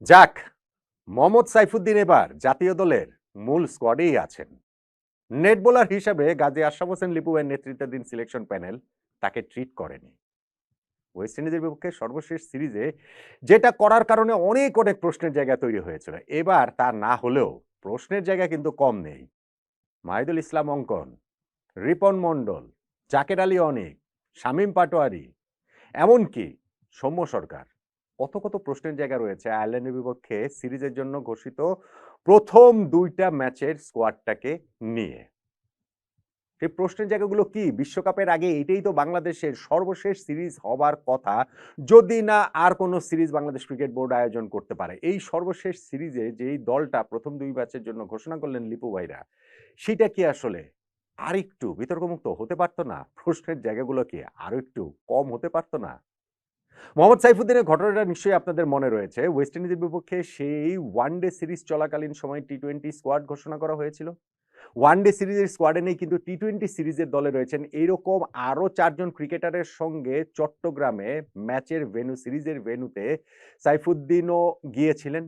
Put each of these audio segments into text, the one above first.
যাক, মোহাম্মদ সাইফুদ্দিন এবার জাতীয় দলের মূল স্কোয়াডেই আছেন। নেট বোলার হিসাবে গাজী আশরাফ হোসেন লিপুয়ের নেতৃত্বাধীন সিলেকশন প্যানেল তাকে ট্রিট করেনি। ওয়েস্ট ইন্ডিজের বিপক্ষে সর্বশেষ সিরিজে যেটা করার কারণে অনেক অনেক প্রশ্নের জায়গা তৈরি হয়েছিল, এবার তা না হলেও প্রশ্নের জায়গা কিন্তু কম নেই। মাহিদুল ইসলাম অঙ্কন, রিপন মণ্ডল, জাকের আলী অনিক, শামীম পাটোয়ারি, এমনকি সৌম্য সরকার, কত কত প্রশ্নের জায়গা রয়েছে আয়ারল্যান্ডের বিপক্ষে সিরিজের জন্য ঘোষিত প্রথম দুইটা ম্যাচের স্কোয়াডটাকে নিয়ে। সেই প্রশ্নের জায়গাগুলো কি? বিশ্বকাপের আগে এটাই তো বাংলাদেশের সর্বশেষ সিরিজ হবার কথা, যদি না আর কোনো সিরিজ বাংলাদেশ ক্রিকেট বোর্ড আয়োজন করতে পারে। এই সর্বশেষ সিরিজে যেই দলটা প্রথম দুই ম্যাচের জন্য ঘোষণা করলেন লিপু ভাইরা, সেটা কি আসলে আরেকটু বিতর্কমুক্ত হতে পারতো না? প্রশ্নের জায়গাগুলো কি আরো একটু কম হতে পারতো না? মোহাম্মদ সাইফুদ্দিনের ঘটনাটা নিশ্চয়ই আপনাদের মনে রয়েছে। ওয়েস্ট ইন্ডিজের বিপক্ষে সেই ওয়ানডে সিরিজ চলাকালীন সময় টি-20 স্কোয়াড ঘোষণা করা হয়েছিল। ওয়ানডে সিরিজের স্কোয়াডে নেই, কিন্তু টি-20 সিরিজের দলে রয়েছেন এইরকম আরো ৪ জন ক্রিকেটারের সঙ্গে চট্টগ্রামে ম্যাচের ভেন্যু, সিরিজের ভেন্যুতে সাইফুদ্দিনও গিয়েছিলেন।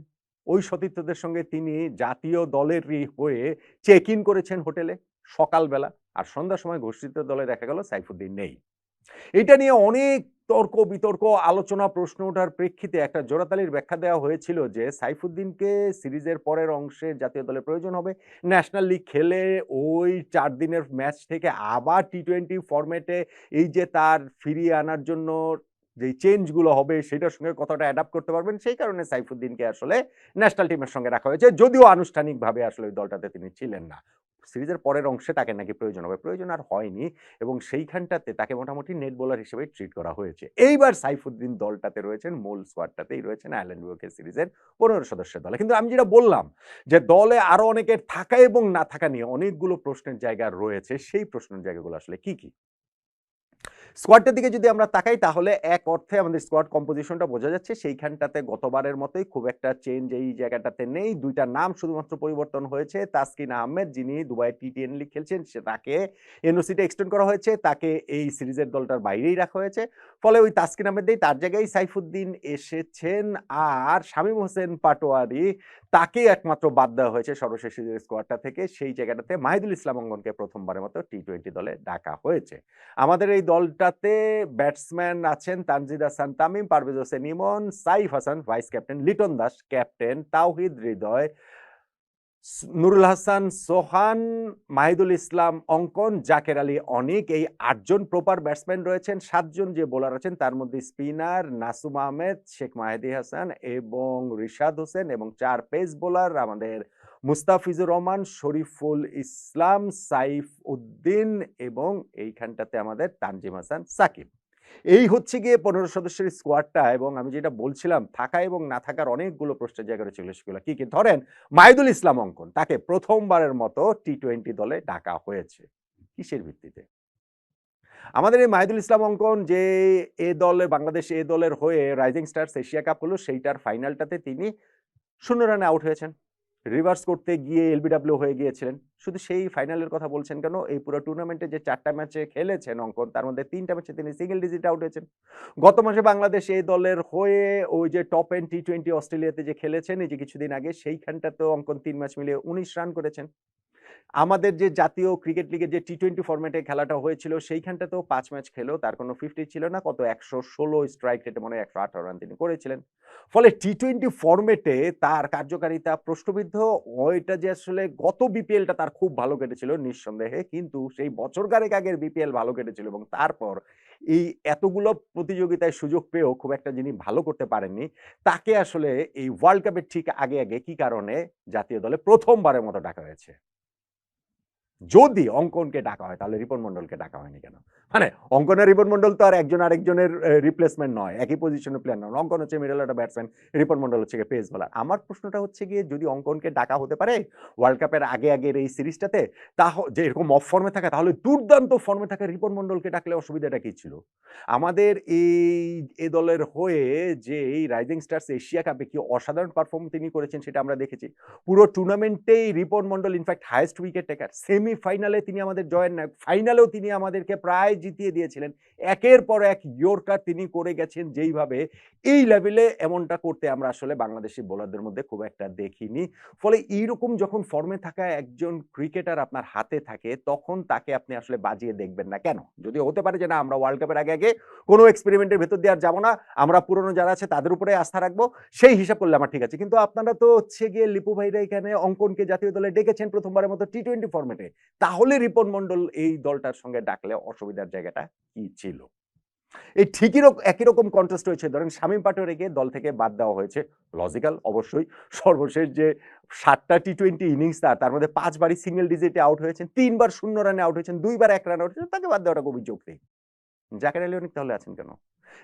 ওই সতীর্থদের সঙ্গে তিনি জাতীয় দলেরই হয়ে চেক ইন করেছেন হোটেলে সকালবেলা। আর সন্ধ্যার সময় ঘোষিত দলে দেখা গেল সাইফুদ্দিন নেই। এটা নিয়ে অনেক তর্ক বিতর্ক, আলোচনা, প্রশ্ন ওঠার প্রেক্ষিতে একটা জোড়াতালির ব্যাখ্যা দেওয়া হয়েছিল যে সাইফুদ্দিনকে সিরিজের পরের অংশে জাতীয় দলে প্রয়োজন হবে। ন্যাশনাল লিগ খেলে ওই ৪ দিনের ম্যাচ থেকে আবার টি-20 ফরম্যাটে এই যে তার ফিরিয়ে আনার জন্য যে চেঞ্জগুলো হবে সেটার সঙ্গে কতটা অ্যাডাপ্ট করতে পারবেন, সেই কারণে সাইফুদ্দিনকে আসলে ন্যাশনাল টিমের সঙ্গে রাখা হয়েছে, যদিও আনুষ্ঠানিকভাবে আসলে ওই দলটাতে তিনি ছিলেন না। সিরিজের পরের অংশে তাকে নাকি প্রয়োজন হবে, প্রয়োজন আর হয়নি, এবং সেইখানটাতে তাকে মোটামুটি নেট বোলার হিসেবে ট্রিট করা হয়েছে। এইবার সাইফুদ্দিন দলটাতে রয়েছেন, মূল স্কোয়াডটাতেই রয়েছেন আয়ারল্যান্ড বিপক্ষে সিরিজের 15 সদস্যের দলে। কিন্তু আমি যেটা বললাম যে দলে আরো অনেকের থাকা এবং না থাকা নিয়ে অনেকগুলো প্রশ্নের জায়গা রয়েছে, সেই প্রশ্নের জায়গাগুলো আসলে কি কি? স্কোয়াডটার দিকে যদি আমরা তাকাই, তাহলে এক অর্থে আমাদের স্কোয়াড কম্পোজিশনটা বোঝা যাচ্ছে। সেইখানটাতে গতবারের মতোই খুব একটা চেঞ্জ এই জায়গাটাতে নেই। দুইটা নাম শুধুমাত্র পরিবর্তন হয়েছে। তাসকিন আহমেদ, যিনি দুবাই টি-10 লিগ খেলছেন, তাকে এনওসিটা এক্সটেন্ড করা হয়েছে, তাকে এই সিরিজের দলটার বাইরেই রাখা হয়েছে। ফলে ওই তাসকিন আহমেদেই তার জায়গায় সাইফুদ্দিন এসেছেন। আর শামীম হোসেন পাটোয়ারি, তাকে একমাত্র বাদ দেওয়া হয়েছে সর্বশেষ সিরিজের স্কোয়াডটা থেকে। সেই জায়গাটাতে মাহিদুল ইসলাম অঙ্গনকে প্রথমবারের মতো টি-20 দলে ডাকা হয়েছে। আমাদের এই দলটাতে ব্যাটসম্যান আছেন Tanzid Hasan Tamim, Parvez Hossain Emon, Saif Hasan vice captain, Liton Das captain, Towhid Hridoy, Nurul Hasan সোহান, মাহিদুল ইসলাম অঙ্কন, জাকের আলী অনিক, এই ৮ জন প্রপার ব্যাটসম্যান রয়েছেন। ৭ জন যে বোলার আছেন তার মধ্যে স্পিনার নাসুম আহমেদ, শেখ মাহেদী হাসান এবং রিশাদ হোসেন, এবং ৪ পেস বোলার আমাদের মুস্তাফিজুর রহমান, শরীফুল ইসলাম, সাইফ উদ্দিন, এবং এইখানটাতে আমাদের তানজিম হাসান সাকিব। এই হচ্ছে গিয়ে 15 সদস্যের স্কোয়াডটা। এবং আমি যেটা বলছিলাম, থাকা এবং না থাকার অনেকগুলো প্রশ্নের জায়গা রয়েছে, সেগুলো কি কি? ধরেন মাহিদুল ইসলাম অঙ্কন, তাকে প্রথমবারের মতো টি-20 দলে ডাকা হয়েছে। কিসের ভিত্তিতে? আমাদের এই মাহিদুল ইসলাম অঙ্কন যে এ দলে, বাংলাদেশ এ দলের হয়ে রাইজিং স্টারস এশিয়া কাপ হলো, সেইটার ফাইনালটাতে তিনি 0 রানে আউট হয়েছেন। রিভার্স করতে গিয়ে এলবিডব্লিউ হয়ে গিয়েছিলেন। শুধু সেই ফাইনালের কথা বলছেন কেন? এই পুরো টুর্নামেন্টে যে ৪ টা ম্যাচে খেলেছেন অঙ্কন, তার মধ্যে ৩ টা ম্যাচে তিনি সিঙ্গেল ডিজিট আউট হয়েছেন। গত মাসে বাংলাদেশ এই দলের হয়ে ওই যে টপ এন্ড টি-20 অস্ট্রেলিয়াতে যে খেলেছেন এই যে কিছুদিন আগে, সেইখানটাতেও অঙ্কন ৩ ম্যাচ মিলিয়ে ১৯ রান করেছেন। আমাদের যে জাতীয় ক্রিকেট লিগের যে টি-20 ফরম্যাটে খেলাটা হয়েছিল, সেইখানটাতেও ৫ ম্যাচ খেলেও তার কোনো 50 ছিল না। কত ১১৬ স্ট্রাইক রেটে মনে হয় ১১৮ রান তিনি করেছিলেন। ফলে টি-20 ফরম্যাটে তার কার্যকারিতা প্রশ্নবিদ্ধ। ওইটা যে আসলে গত বিপিএলটা তার খুব ভালো কেটেছিল নিঃসন্দেহে, কিন্তু সেই বছর খানেক আগের বিপিএল ভালো কেটেছিল, এবং তারপর এই এতগুলো প্রতিযোগিতায় সুযোগ পেয়েও খুব একটা যিনি ভালো করতে পারেননি, তাকে আসলে এই ওয়ার্ল্ড কাপের ঠিক আগে আগে কি কারণে জাতীয় দলে প্রথমবারের মতো ডাকা হয়েছে? যদি অঙ্কনকে ডাকা হয়, তাহলে রিপন মন্ডলকে ডাকা হয়নি কেন? মানে অঙ্কন আর রিপন মন্ডল তো আর একজন আরেকজনের রিপ্লেসমেন্ট নয়, একই পজিশনের প্লেয়ার নয়। অঙ্কন হচ্ছে middle order batsman, Ripon Mondal হচ্ছে গিয়ে পেস বোলার। আমার প্রশ্নটা হচ্ছে গিয়ে, যদি অঙ্কনকে ডাকা হতে পারে ওয়ার্ল্ড কাপের আগে আগের এই সিরিজটাতে, যে এরকম অফ ফর্মে থাকে, তাহলে দুর্দান্ত ফর্মে থাকা রিপন মন্ডলকে ডাকলে অসুবিধাটা কি ছিল? আমাদের এ দলের হয়ে যে এই রাইজিং স্টারস এশিয়া কাপে কি অসাধারণ পারফর্ম তিনি করেছেন সেটা আমরা দেখেছি। পুরো টুর্নামেন্টেই Ripon Mondal in fact highest wicket taker. সেম সেমিফাইনালে তিনি আমাদের জয়ের নায়ক, ফাইনালেও তিনি আমাদেরকে প্রায় জিতিয়ে দিয়েছিলেন। একের পর এক ইয়র্কার তিনি করে গেছেন যেইভাবে, এই লেভেলে এমনটা করতে আমরা আসলে বাংলাদেশি বোলারদের মধ্যে খুব একটা দেখিনি। ফলে এইরকম যখন ফর্মে থাকা একজন ক্রিকেটার আপনার হাতে থাকে, তখন তাকে আপনি আসলে বাজিয়ে দেখবেন না কেন? যদিও হতে পারে যে না, আমরা ওয়ার্ল্ড কাপের আগে কোনো এক্সপেরিমেন্টের ভেতর দিয়ে আর যাব না। আমরা পুরনো যারা আছে তাদের উপরে আস্থা রাখবো। সেই হিসাব করলে আমার ঠিক আছে। কিন্তু আপনারা তো হচ্ছে গিয়ে লিপু ভাইরা এখানে অঙ্কনকে জাতীয় দলে ডেকেছেন প্রথমবারের মতো টি-20 ফরম্যাটে। তাহলে রিপন মন্ডল এই দলটার সঙ্গে ডাকলে অসুবিধার জায়গাটা কি ছিল? এই ঠিকই একই রকম কন্টেস্ট হয়েছে। ধরেন শামীম পাটোয়ারিকে দল থেকে বাদ দেওয়া হয়েছে। লজিক্যাল অবশ্যই। সর্বশেষ যে ৭ টা টি-20 ইনিংস তার মধ্যে ৫ বারই সিঙ্গেল ডিজিটে আউট হয়েছেন, ৩ বার ০ রানে আউট হয়েছেন, ২ বার ১ রানে আউট হয়েছেন। তাকে বাদ দেওয়াটা খুবই যৌক্তিক। জাকের আলী অনিক তাহলে আছেন কেন?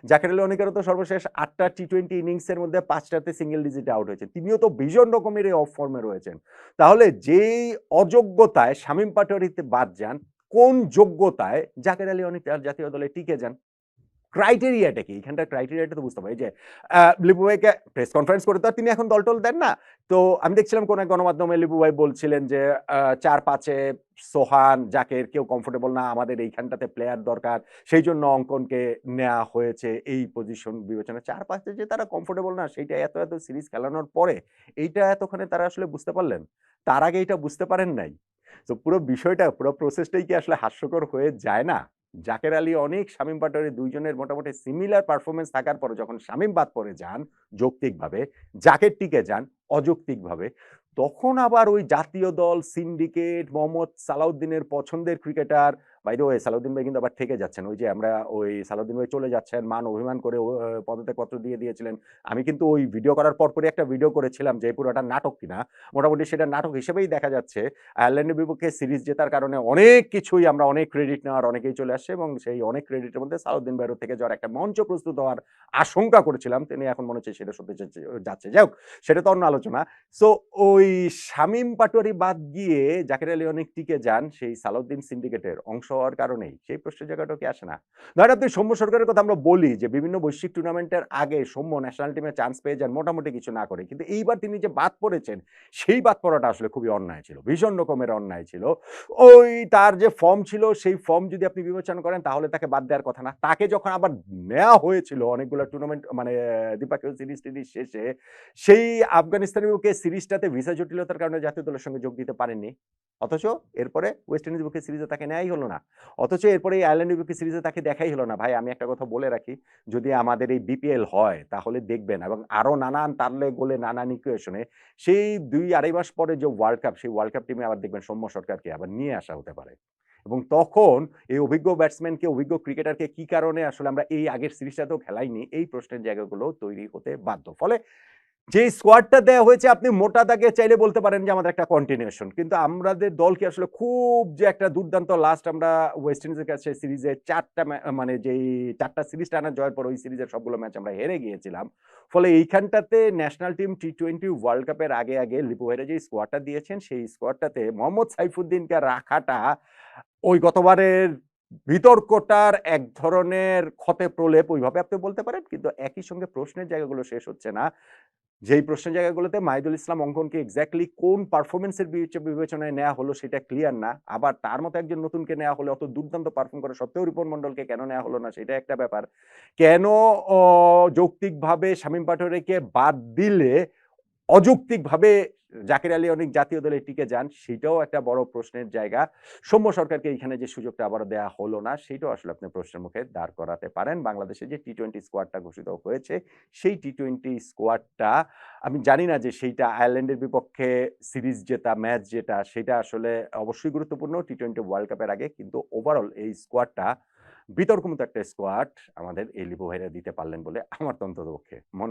জাকের আলী অনিকেরও তো সর্বশেষ ৮ টা টি-20 ইনিংসের মধ্যে ৫ টাতে সিঙ্গেল ডিজিটে আউট হয়েছেন। তিনিও তো ভীষণ রকমের অফ ফর্মে রয়েছেন। তাহলে যেই অযোগ্যতায় শামীম পাটোয়ারিতে বাদ যান, কোন যোগ্যতায় জাকের আলী অনিক আর জাতীয় দলে টিকে যান? ক্রাইটেরিয়াটা কি? এখানটার ক্রাইটেরিয়াটা তো বুঝতে হবে। এই যে লিপু ভাইকে প্রেস কনফারেন্স করে তো আর তিনি এখন দল-টল দেন না। তো আমি দেখছিলাম কোন এক গণমাধ্যমে লিপু ভাই বলছিলেন যে ৪-৫ এ সোহান, জাকের কেউ কমফোর্টেবল না। আমাদের এইখানটাতে প্লেয়ার দরকার। সেইজন্য অঙ্কনকে নেয়া হয়েছে এই পজিশন বিবেচনায়। ৪-৫ এ যে তারা কমফোর্টেবল না সেইটা এত সিরিজ খেলানোর পরে এইটা এতক্ষণে তারা আসলে বুঝতে পারলেন? তার আগে এটা বুঝতে পারেন নাই? তো পুরো বিষয়টা, পুরো প্রসেসটাই কি আসলে হাস্যকর হয়ে যায় না? জাকের আলী অনেক, শামীম পাটোয়ারি ২ জনের মোটামুটি সিমিলার পারফরম্যান্স থাকার পরে যখন শামীম বাদ পড়ে যান যৌক্তিকভাবে, জাকের টিকে যান অযৌক্তিকভাবে, তখন আবার ওই জাতীয় দল, সিন্ডিকেট, মোহাম্মদ সালাউদ্দিনের পছন্দের cricketer, by the way Salauddin ভাই কিন্তু আবার থেকে যাচ্ছেন। ওই যে আমরা ওই সালাউদ্দিন ভাই চলে যাচ্ছেন, মান অভিমান করে পদত্যাগপত্র দিয়ে দিয়েছিলেন। আমি কিন্তু ওই ভিডিও করার পরপরই একটা ভিডিও করেছিলাম যে পুরোটা নাটক কিনা। মোটামুটি সেটা নাটক হিসেবেই দেখা যাচ্ছে। আয়ারল্যান্ডের বিপক্ষে সিরিজ জেতার কারণে অনেক কিছুই আমরা অনেক ক্রেডিট নেওয়ার অনেকেই চলে আসছে এবং সেই অনেক ক্রেডিটের মধ্যে সালাউদ্দিন ভাইয়ের থেকে যাওয়ার একটা মঞ্চ প্রস্তুত হওয়ার আশঙ্কা করেছিলাম। তিনি এখন মনে হচ্ছে সেটা সত্যি যাচ্ছে। যাই হোক, সেটা তো অন্য আলোচনা। সো ওই শামীম পাটোয়ারি বাদ গিয়ে জাকের আলী অনেক টিকে যান সেই সালাউদ্দিন সিন্ডিকেটের অংশ হওয়ার কারণেই। সেই প্রশ্নের জায়গাটাও কি আসে না? ধরেন আপনি সৌম্য সরকারের কথা আমরা বলি যে বিভিন্ন বৈশ্বিক টুর্নামেন্টের আগে সৌম্য ন্যাশনাল টিমে চান্স পেয়ে যান মোটামুটি কিছু না করে। কিন্তু এইবার তিনি যে বাদ পড়েছেন সেই বাদ পড়াটা আসলে খুবই অন্যায় ছিল। ভীষণ রকমের অন্যায় ছিল। ওই তার যে ফর্ম ছিল সেই ফর্ম যদি আপনি বিবেচনা করেন তাহলে তাকে বাদ দেওয়ার কথা না। তাকে যখন আবার নেয়া হয়েছিল অনেকগুলো টুর্নামেন্ট মানে দ্বিপাক্ষিক সিরিজ-টিরিজ শেষে, সেই আফগানিস্তানের বিপক্ষে সিরিজটাতে ভিসা জটিলতার কারণে জাতীয় দলের সঙ্গে যোগ দিতে পারেননি। অথচ এরপরে ওয়েস্ট ইন্ডিজ বিপক্ষে সিরিজে তাকে নেয়াই হলো না। অথচ এরপরে এই আয়ারল্যান্ডের বিপক্ষে সিরিজে তাকে দেখাই হলো না। ভাই আমি একটা কথা বলে রাখি, যদি আমাদের এই বিপিএল হয় তাহলে দেখবেন এবং আরো নানান তালে গোলে নানান ইকুয়েশনে সেই ২-২.৫ মাস পরে যে ওয়ার্ল্ড কাপ, সেই ওয়ার্ল্ড কাপ টিমে আবার দেখবেন সৌম্য সরকারকে আবার নিয়ে আসা হতে পারে। এবং তখন এই অভিজ্ঞ ব্যাটসম্যানকে, অভিজ্ঞ ক্রিকেটারকে কি কারণে আসলে আমরা এই আগের সিরিজটাতেও খেলাইনি, এই প্রশ্নের জায়গাগুলো তৈরি হতে বাধ্য। ফলে যে স্কোয়াডটা দেয়া হয়েছে আপনি মোটা দাগে চাইলে বলতে পারেন যে আমাদের একটা কন্টিনিউশন। কিন্তু আমাদের দল কি আসলে খুব যে একটা দুর্দান্ত লাস্ট আমরা ওয়েস্ট ইন্ডিজের কাছে সিরিজে ৪ টা মানে যেই ৪ টা সিরিজ টানা জয়ের পর ওই সিরিজের সবগুলো ম্যাচ আমরা হেরে গিয়েছিলাম। ফলে এইখানটাতে ন্যাশনাল টিম টি-20 ওয়ার্ল্ড কাপের আগে লিপু ভাইরা যে স্কোয়াডটা দিয়েছেন সেই স্কোয়াডটাতে মোহাম্মদ সাইফুদ্দিনকে রাখাটা ওই গতবারের বিতর্কটার এক ধরনের ক্ষতে প্রলেপ ওইভাবে আপনি বলতে পারেন। কিন্তু একই সঙ্গে প্রশ্নের জায়গাগুলো শেষ হচ্ছে না। যেই প্রশ্নের জায়গাগুলোতে মাহিদুল ইসলাম অঙ্কনকে এক্সাক্টলি কোন পারফরম্যান্সের বিবেচনায় নেওয়া হলো সেটা ক্লিয়ার না। আবার তার মতো একজন নতুনকে নেওয়া হলে অত দুর্দান্ত পারফর্ম করা সত্ত্বেও রিপন মন্ডলকে কেন নেওয়া হলো না সেটা একটা ব্যাপার। কেন অ যৌক্তিকভাবে শামীম পাটোয়ারিকে বাদ দিলে অযৌক্তিকভাবে জাকের আলী অনেক জাতীয় দলে টিকে যান সেটাও একটা বড় প্রশ্নের জায়গা। সৌম্য সরকারকে এখানে যে সুযোগটা আবারও দেয়া হলো না সেটাও আসলে আপনি প্রশ্নের মুখে দাঁড় করাতে পারেন। বাংলাদেশে যে টি-20 স্কোয়াডটা ঘোষিত হয়েছে সেই টি-20 স্কোয়াডটা আমি জানি না যে সেইটা আয়ারল্যান্ডের বিপক্ষে সিরিজ জেতা, ম্যাচ জেতা সেটা আসলে অবশ্যই গুরুত্বপূর্ণ টি-20 ওয়ার্ল্ড কাপের আগে। কিন্তু ওভারঅল এই স্কোয়াডটা বিতর্কমুক্ত একটা স্কোয়াড আমাদের এই লিপু ভাইরা দিতে পারলেন বলে আমার তো অন্ততপক্ষে মনে